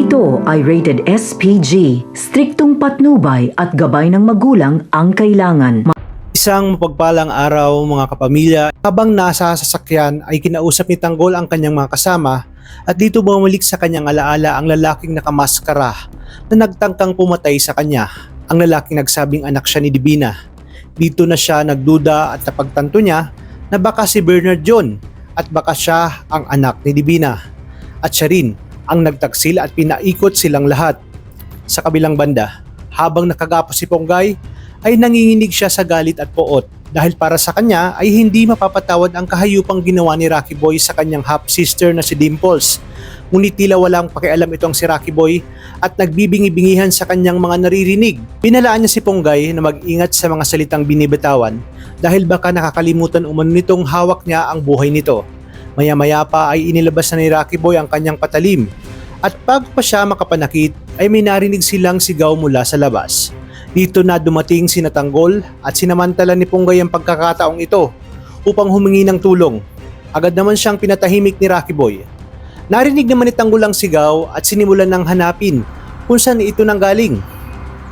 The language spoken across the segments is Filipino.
Ito ay rated SPG, striktong patnubay at gabay ng magulang ang kailangan. Isang mapagpalang araw mga kapamilya, habang nasa sasakyan ay kinausap ni Tanggol ang kanyang mga kasama at dito bumalik sa kanyang alaala ang lalaking nakamaskara na nagtangkang pumatay sa kanya. Ang lalaking nagsabing anak siya ni Divina. Dito na siya nagduda at napagtanto niya na baka si Bernard John at baka siya ang anak ni Divina. At siya rin ang nagtaksil at pinaikot silang lahat. Sa kabilang banda, habang nakagapos si Ponggay, ay nanginginig siya sa galit at poot dahil para sa kanya ay hindi mapapatawad ang kahayupang ginawa ni Rocky Boy sa kanyang half-sister na si Dimples. Ngunit tila walang pakialam itong si Rocky Boy at nagbibingi-bingihan sa kanyang mga naririnig. Pinalaan niya si Ponggay na mag-ingat sa mga salitang binibitawan dahil baka nakakalimutan umano nitong hawak niya ang buhay nito. Maya-maya pa ay inilabas na ni Rocky Boy ang kanyang patalim at bago pa siya makapanakit ay may narinig silang sigaw mula sa labas. Dito na dumating si Tanggol at sinamantala ni Ponggay ang pagkakataong ito upang humingi ng tulong. Agad naman siyang pinatahimik ni Rocky Boy. Narinig naman ni Tanggol ang sigaw at sinimulan ng hanapin kung saan ito nanggaling.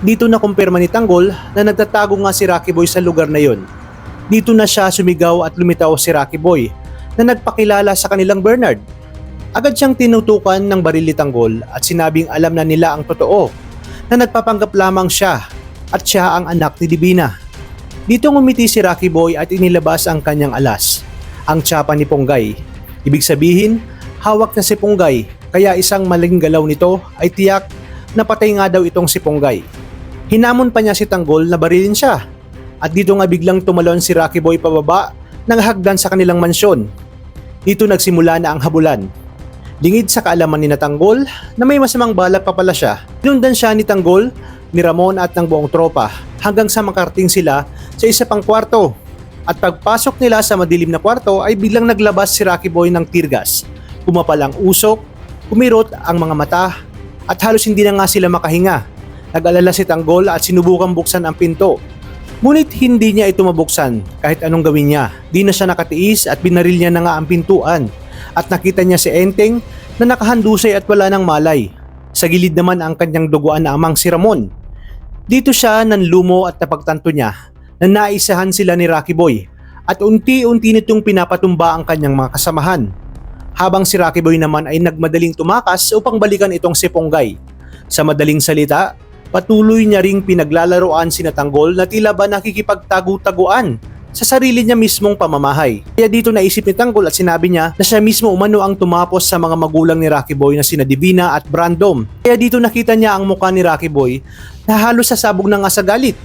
Dito na kumpirma ni Tanggol na nagtatago nga si Rocky Boy sa lugar na yon. Dito na siya sumigaw at lumitaw si Rocky Boy na nagpakilala sa kanilang Bernard. Agad siyang tinutukan ng baril ni Tanggol at sinabing alam na nila ang totoo, na nagpapanggap lamang siya at siya ang anak ni Divina. Dito ngumiti si Rocky Boy at inilabas ang kanyang alas, ang tsapa ni Ponggay. Ibig sabihin, hawak na si Ponggay, kaya isang maling galaw nito ay tiyak na patay nga daw itong si Ponggay. Hinamon pa niya si Tanggol na barilin siya at dito nga biglang tumalon si Rocky Boy pababa ng hagdan sa kanilang mansyon. Dito nagsimula na ang habulan. Lingid sa kaalaman ni Tanggol na may masamang balak pa pala siya, sinundan siya ni Tanggol, ni Ramon at ng buong tropa hanggang sa makarating sila sa isa pang kwarto. At pagpasok nila sa madilim na kwarto ay biglang naglabas si Rocky Boy ng tear gas. Pumapal ang usok, kumirot ang mga mata at halos hindi na nga sila makahinga. Nag-alala si Tanggol at sinubukang buksan ang pinto. Ngunit hindi niya ito mabuksan kahit anong gawin niya. Di na siya nakatiis at binaril niya na nga ang pintuan. At nakita niya si Enteng na nakahandusay at wala ng malay. Sa gilid naman ang kanyang duguan na amang si Ramon. Dito siya nanlumo at napagtanto niya na naisahan sila ni Rocky Boy at unti-unti nitong pinapatumba ang kanyang mga kasamahan. Habang si Rocky Boy naman ay nagmadaling tumakas upang balikan itong si Ponggay. Sa madaling salita, patuloy niya ring pinaglalaroan si Tanggol na tila ba nakikipagtagu-taguan sa sarili niya mismong pamamahay. Kaya dito naisip ni Tanggol at sinabi niya na siya mismo umano ang tumapos sa mga magulang ni Rocky Boy na sina Divina at Brandom. Kaya dito nakita niya ang mukha ni Rocky Boy na halos sasabog na nga sa galit.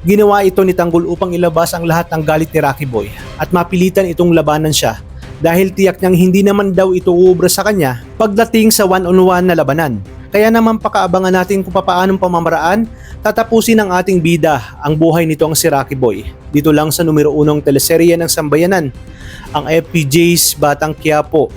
Ginawa ito ni Tanggol upang ilabas ang lahat ng galit ni Rocky Boy at mapilitan itong labanan siya dahil tiyak niyang hindi naman daw ito uubra sa kanya pagdating sa one-on-one na labanan. Kaya naman pakaabangan natin kung papaanong pamamaraan tatapusin ng ating bida ang buhay nitong si Rocky Boy. Dito lang sa numero 1 teleserye ng Sambayanan, ang FPJ's Batang Quiapo.